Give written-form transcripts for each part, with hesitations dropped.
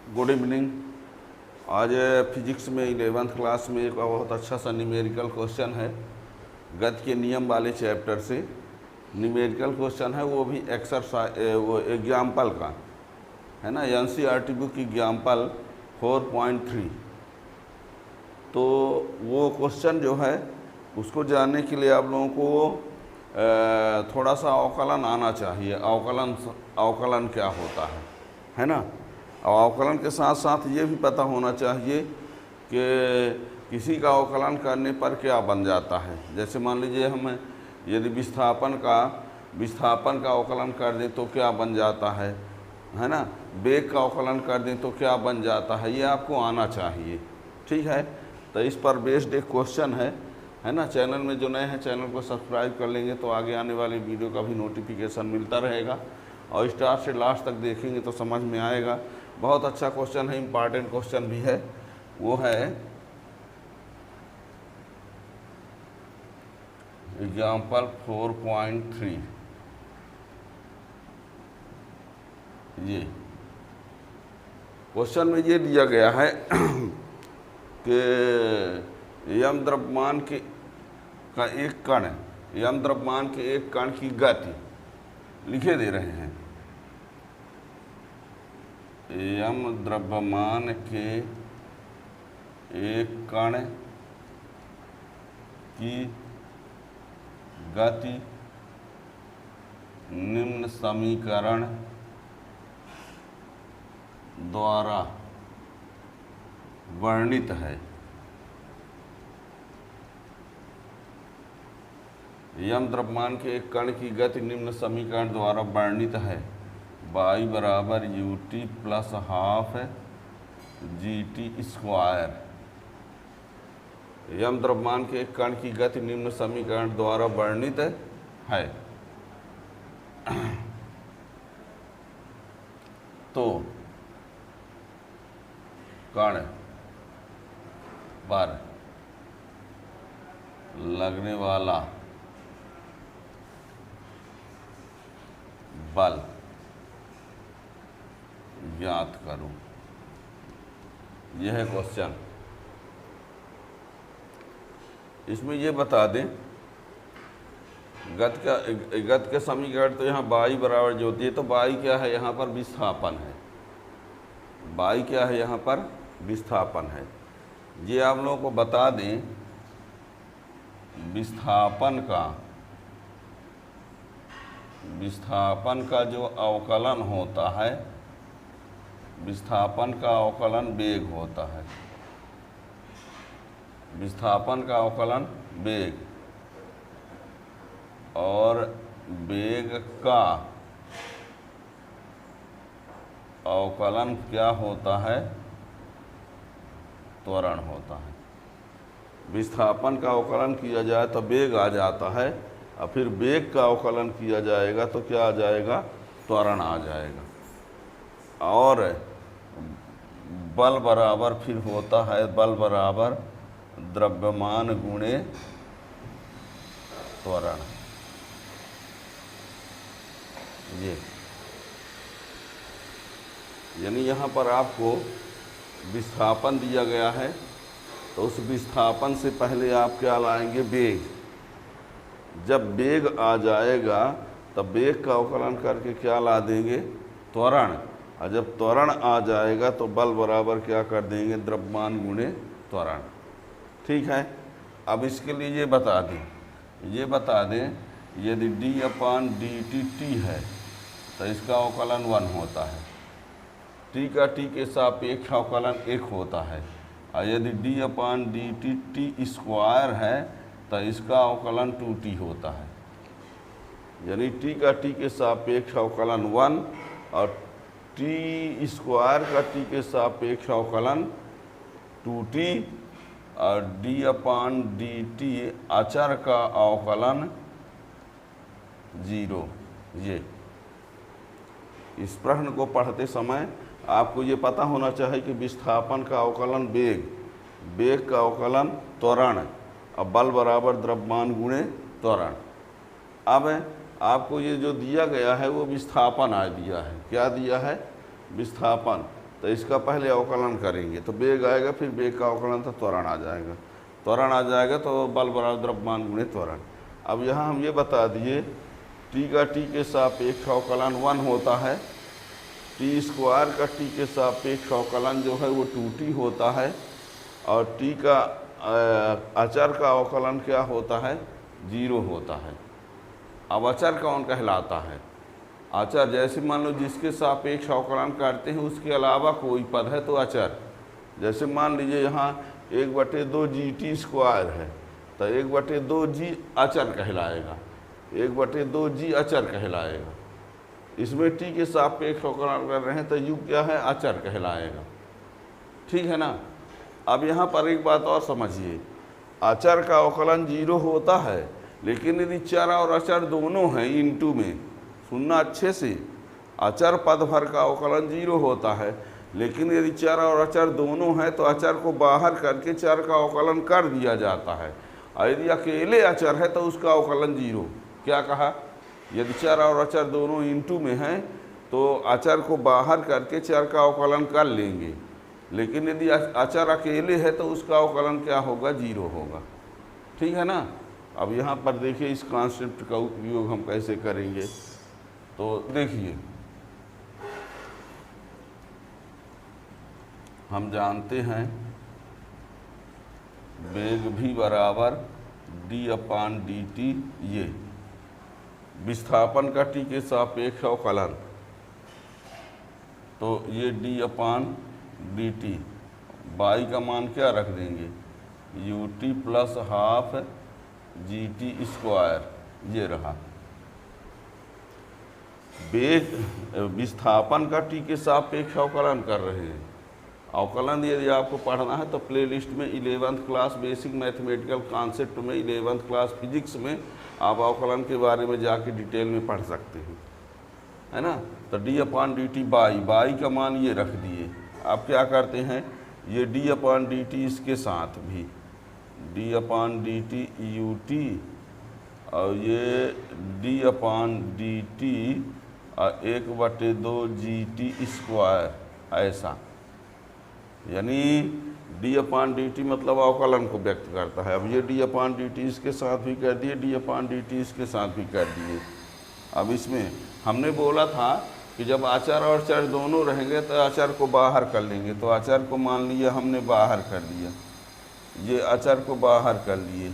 Good evening. आज physics में 11th class में एक बहुत अच्छा सा न्यूमेरिकल क्वेश्चन है, गति के नियम वाले चैप्टर से न्यूमेरिकल क्वेश्चन है। वो भी एक्सरसाइज वो एग्जाम्पल का है ना, NCERT बुक एग्जाम्पल 4.3। तो वो क्वेश्चन जो है उसको जानने के लिए आप लोगों को थोड़ा सा अवकलन आना चाहिए। अवकलन क्या होता है ना। और अवकलन के साथ साथ ये भी पता होना चाहिए कि किसी का अवकलन करने पर क्या बन जाता है। जैसे मान लीजिए हम यदि विस्थापन का अवकलन कर दें तो क्या बन जाता है ना। वेग का अवकलन कर दें तो क्या बन जाता है, ये आपको आना चाहिए। ठीक है, तो इस पर बेस्ड एक क्वेश्चन है ना। चैनल में जो नए हैं चैनल को सब्सक्राइब कर लेंगे तो आगे आने वाली वीडियो का भी नोटिफिकेशन मिलता रहेगा, और स्टार्ट से लास्ट तक देखेंगे तो समझ में आएगा। बहुत अच्छा क्वेश्चन है, इम्पॉर्टेंट क्वेश्चन भी है। वो है एग्जाम्पल 4.3। ये क्वेश्चन में ये दिया गया है कि यम द्रव्यमान का एक कण की गति लिखे दे रहे हैं। यम द्रव्यमान के एक कण की गति निम्न समीकरण द्वारा वर्णित है। यम द्रव्यमान के एक कण की गति निम्न समीकरण द्वारा वर्णित है। y बराबर ut plus half gt square. यम द्रव्यमान के एक कण की गति निम्न समीकरण द्वारा वर्णित है। तो कण पर लगने वाला बल ज्ञात करूं। यह है क्वेश्चन। इसमें यह बता दें गति का समीकरण तो यहाँ y बराबर जो होती है, तो y क्या है यहाँ पर विस्थापन है। y क्या है यहाँ पर विस्थापन है। ये आप लोगों को बता दें विस्थापन का जो अवकलन होता है, विस्थापन का अवकलन वेग होता है। विस्थापन का अवकलन वेग, और वेग का अवकलन क्या होता है, त्वरण होता है। विस्थापन का अवकलन किया जाए तो वेग आ जाता है, और फिर वेग का अवकलन किया जाएगा तो क्या आ जाएगा, त्वरण आ जाएगा। और बल बराबर फिर होता है, बल बराबर द्रव्यमान गुणे त्वरण। ये यानी यहाँ पर आपको विस्थापन दिया गया है, तो उस विस्थापन से पहले आप क्या लाएंगे, वेग। जब वेग आ जाएगा तब वेग का अवकलन करके क्या ला देंगे, त्वरण। और जब त्वरण आ जाएगा तो बल बराबर क्या कर देंगे, द्रव्यमान गुणे त्वरण। ठीक है। अब इसके लिए ये बता दें यदि d/dt t है तो इसका अवकलन 1 होता है। t का t के सापेक्ष अवकलन 1 होता है। और यदि d/dt t स्क्वायर है तो इसका अवकलन 2t होता है। यानी t का t के सापेक्ष अवकलन 1 और t स्क्वायर का t के सापेक्ष अवकलन 2t, और d/dt अचर का अवकलन 0। ये इस प्रश्न को पढ़ते समय आपको ये पता होना चाहिए कि विस्थापन का अवकलन वेग का अवकलन त्वरण, और बल बराबर द्रव्यमान गुणे त्वरण। अब आपको ये जो दिया गया है वो विस्थापन आ दिया है। क्या दिया है, विस्थापन। तो इसका पहले अवकलन करेंगे तो वेग आएगा, फिर वेग का अवकलन तो त्वरण आ जाएगा, त्वरण आ जाएगा तो बल बराबर द्रव्यमान गुणे त्वरण। अब यहाँ हम ये बता दिए टी का टी के सापेक्ष अवकलन 1 होता है, टी स्क्वायर का टी के सापेक्ष अवकलन जो है वो 2t होता है, और टी का अचर का अवकलन क्या होता है, 0 होता है। अब अचर कौन कहलाता है, अचर जैसे मान लो जिसके सापेक्ष अवकलन करते हैं उसके अलावा कोई पद है तो अचर। जैसे मान लीजिए यहाँ 1/2 GT स्क्वायर है तो 1/2 G अचर कहलाएगा, 1/2 G अचर कहलाएगा। इसमें टी के सापेक्ष अवकलन कर रहे हैं तो यू क्या है, अचर कहलाएगा। ठीक है ना। अब यहाँ पर एक बात और समझिए, अचर का अवकलन 0 होता है, लेकिन यदि चर और अचर दोनों हैं इनटू में, सुनना अच्छे से, अचर पद भर का अवकलन 0 होता है, लेकिन यदि चर और अचर दोनों हैं तो अचर को बाहर करके चर का अवकलन कर दिया जाता है, और यदि अकेले अचर है तो उसका अवकलन 0। क्या कहा, यदि चर और अचर दोनों इनटू में हैं तो अचर को बाहर करके चर का अवकलन कर लेंगे, लेकिन यदि अचर अकेले है तो उसका अवकलन क्या होगा, 0 होगा। ठीक है ना। अब यहाँ पर देखिए इस कॉन्सेप्ट का उपयोग हम कैसे करेंगे। तो देखिए हम जानते हैं वेग भी बराबर d/dt, ये विस्थापन का टी के सापेक्ष अवकलन, तो ये d/dt, बाई का मान क्या रख देंगे, ut plus half GT square, ये रहा। वेग विस्थापन का टी के सापेक्ष अवकलन कर रहे हैं। अवकलन यदि आपको पढ़ना है तो प्लेलिस्ट में 11th class basic mathematical concept में 11th क्लास फिजिक्स में आप अवकलन के बारे में जाके डिटेल में पढ़ सकते हैं, है ना। तो d/dt बाई का मान ये रख दिए। आप क्या करते हैं, ये d/dt इसके साथ भी d/dt ut, और ये d/dt 1/2 GT स्क्वायर, ऐसा, यानी d/dt मतलब अवकलन को व्यक्त करता है। अब ये d/dt इसके साथ भी कर दिए, d/dt इसके साथ भी कर दिए। अब इसमें हमने बोला था कि जब अचर और चर दोनों रहेंगे तो अचर को बाहर कर लेंगे, तो अचर को मान लिया हमने बाहर कर दिया, ये अचर को बाहर कर लिए,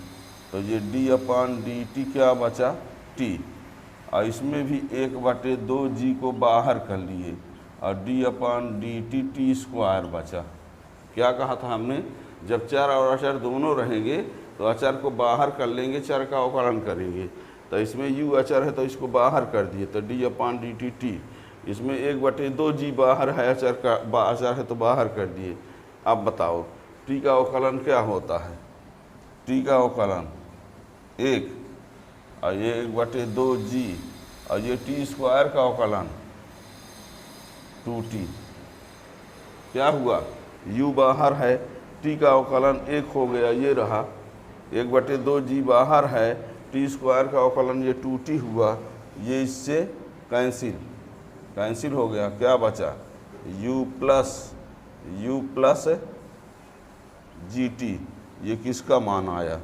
तो ये d/dt क्या बचा, t, और इसमें भी 1/2 G को बाहर कर लिए, और d/dt t स्क्वायर बचा। क्या कहा था हमने, जब चर और अचर दोनों रहेंगे तो अचर को बाहर कर लेंगे, चर का अवकलन करेंगे। तो इसमें u अचर है तो इसको बाहर कर दिए, तो d/dt t, इसमें 1/2 G बाहर है, अचर का अचर है तो बाहर कर दिए। अब बताओ t का अवकलन क्या होता है, t का अवकलन 1, और ये 1/2 G, और ये t स्क्वायर का अवकलन 2t। क्या हुआ, u बाहर है, t का अवकलन 1 हो गया, ये रहा, 1/2 G बाहर है, t स्क्वायर का अवकलन ये 2t हुआ, ये इससे कैंसिल हो गया। क्या बचा, u प्लस GT, ये किसका मान आया,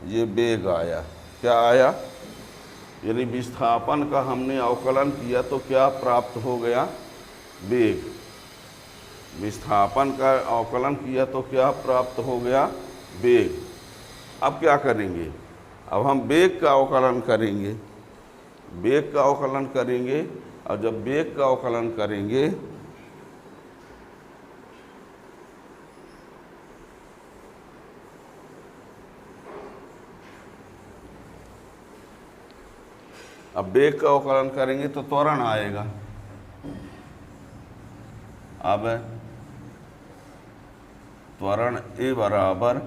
ये वेग आया। क्या आया, यानी विस्थापन का हमने अवकलन किया तो क्या प्राप्त हो गया, वेग। विस्थापन का अवकलन किया तो क्या प्राप्त हो गया, वेग। अब क्या करेंगे, अब हम वेग का अवकलन करेंगे, वेग का अवकलन करेंगे, और जब वेग का अवकलन करेंगे अब वेग का अवकलन करेंगे तो त्वरण आएगा। अब त्वरण A बराबर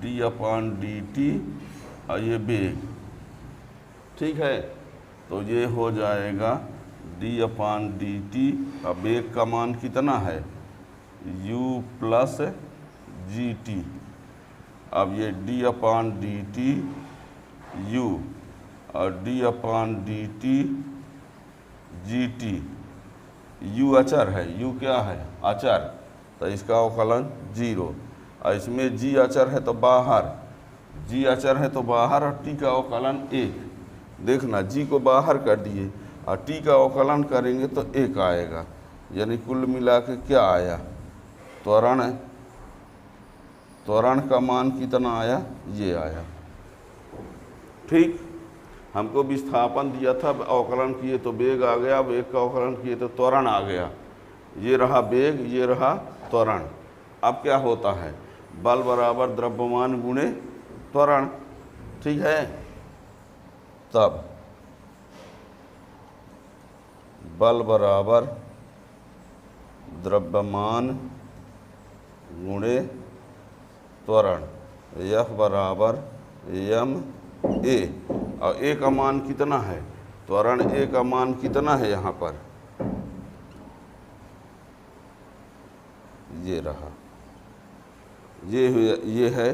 d/dt, और ये वेग, ठीक है, तो ये हो जाएगा d/dt। अब वेग का मान कितना है, u प्लस GT। अब ये d/dt u और d/dt GT, यू अचर है, यू क्या है अचर, तो इसका अवकलन 0। और इसमें जी अचर है तो बाहर, जी अचर है तो बाहर, और टी का अवकलन 1। देखना जी को बाहर कर दिए और टी का अवकलन करेंगे तो 1 आएगा, यानी कुल मिला के क्या आया, त्वरण, त्वरण का मान कितना आया, ये आया। ठीक, हमको विस्थापन दिया था, अवकलन किए तो वेग आ गया, वेग का अवकलन किए तो त्वरण आ गया। ये रहा वेग, ये रहा त्वरण। अब क्या होता है, बल बराबर द्रव्यमान गुणे त्वरण, ठीक है। तब बल बराबर द्रव्यमान गुणे त्वरण, F बराबर m a, और ए का मान कितना है, त्वरण ए का मान कितना है यहाँ पर, ये रहा, ये है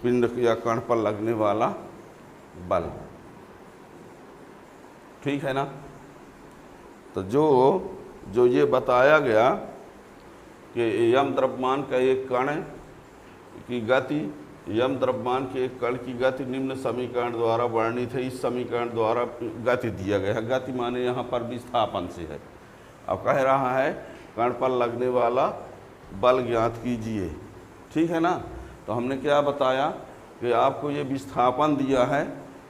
पिंड या कण पर लगने वाला बल, ठीक है ना। तो जो ये बताया गया कि यम द्रव्यमान का एक कण की गति, यम द्रव्यमान के एक कण की गति निम्न समीकरण द्वारा वर्णित है। इस समीकरण द्वारा गति दिया गया है, गति माने यहाँ पर विस्थापन से है। अब कह रहा है कण पर लगने वाला बल ज्ञात कीजिए, ठीक है ना। तो हमने क्या बताया कि आपको ये विस्थापन दिया है,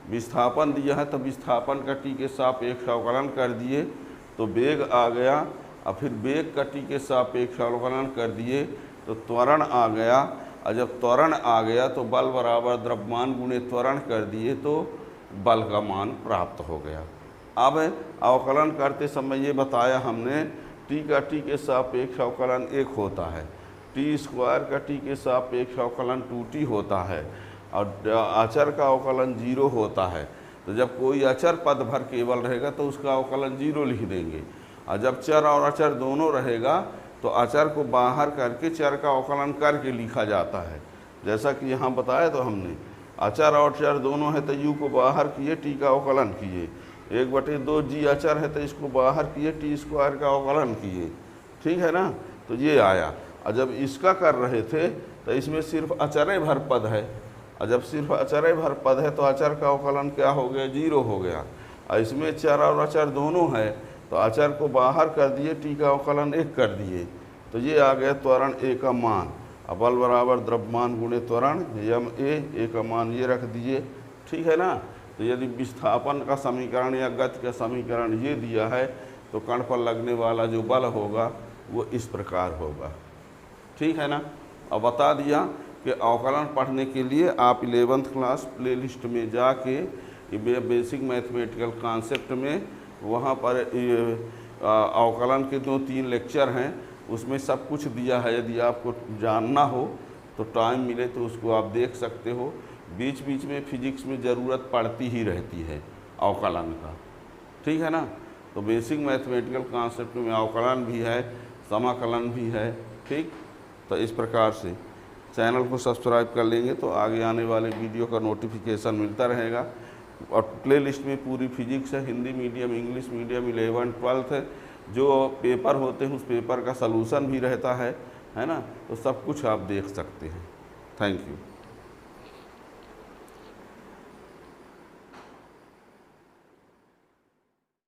विस्थापन दिया है तो विस्थापन का टी के सापेक्ष अवकलन कर दिए तो वेग आ गया, और फिर वेग का टी के सापेक्ष अवकलन कर दिए तो त्वरण आ गया, और जब त्वरण आ गया तो बल बराबर द्रव्यमान गुणे त्वरण कर दिए तो बल का मान प्राप्त हो गया। अब अवकलन करते समय ये बताया हमने टी का टी के सापेक्ष अवकलन 1 होता है, टी स्क्वायर का टी के सापेक्ष अवकलन 2t होता है, और अचर का अवकलन 0 होता है। तो जब कोई अचर पद भर केवल रहेगा तो उसका अवकलन 0 लिख देंगे, और जब चर और अचर दोनों रहेगा तो अचर को बाहर करके चर का अवकलन करके लिखा जाता है। जैसा कि यहाँ बताया तो हमने अचर और चर दोनों है तो यू को बाहर किए, टी का अवकलन किए, 1/2 जी अचर है तो इसको बाहर किए, टी स्क्वायर का अवकलन किए, ठीक है ना। तो ये आया, और जब इसका कर रहे थे तो इसमें सिर्फ अचरे भर पद है, और जब सिर्फ अचरे भर पद है तो अचर का अवकलन क्या हो गया, 0 हो गया। और इसमें चर और अचर दोनों है तो अचर को बाहर कर दिए, टी का अवकलन 1 कर दिए, तो ये आ गया त्वरण ए का मान। अब बल बराबर द्रव्यमान गुणे त्वरण यम ए का मान ये रख दिए, ठीक है ना। तो यदि विस्थापन का समीकरण या गति का समीकरण ये दिया है तो कण पर लगने वाला जो बल होगा वो इस प्रकार होगा, ठीक है ना। अब बता दिया कि अवकलन पढ़ने के लिए आप 11th क्लास प्लेलिस्ट में जाके बेसिक मैथमेटिकल कॉन्सेप्ट में वहाँ पर अवकलन के 2-3 लेक्चर हैं, उसमें सब कुछ दिया है। यदि आपको जानना हो तो टाइम मिले तो उसको आप देख सकते हो। बीच बीच में फिजिक्स में ज़रूरत पड़ती ही रहती है अवकलन का, ठीक है ना। तो बेसिक मैथमेटिकल कॉन्सेप्ट में अवकलन भी है, समाकलन भी है, ठीक। तो इस प्रकार से चैनल को सब्सक्राइब कर लेंगे तो आगे आने वाले वीडियो का नोटिफिकेशन मिलता रहेगा। और प्ले लिस्ट में पूरी फिजिक्स है, Hindi medium, English medium, 11th 12th है, जो पेपर होते हैं उस पेपर का सलूशन भी रहता है ना। तो सब कुछ आप देख सकते हैं। Thank you.